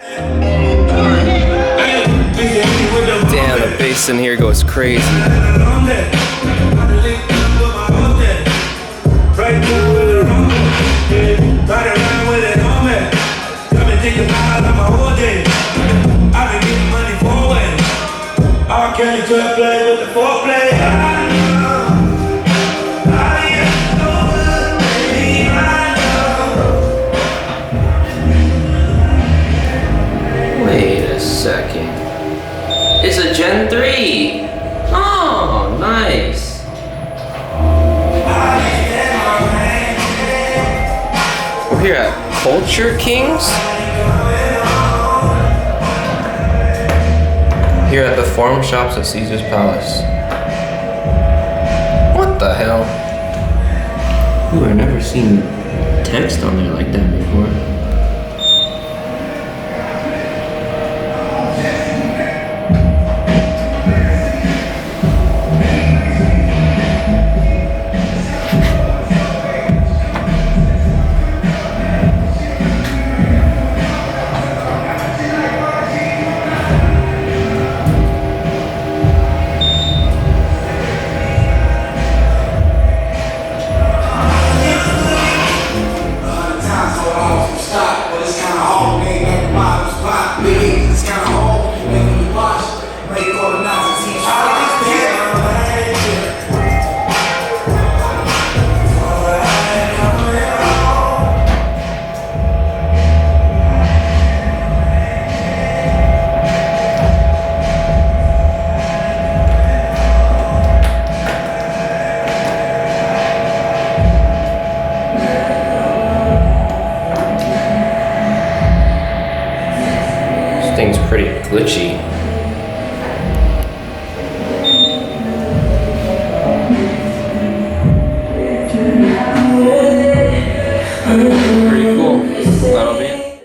Damn, the bass in here goes crazy. Wait a second. It's a Gen 3. Oh, nice. We're here at Culture Kings. Here at the Forum Shops at Caesar's Palace. What the hell? Ooh, I've never seen text on there like that before. This thing's pretty glitchy.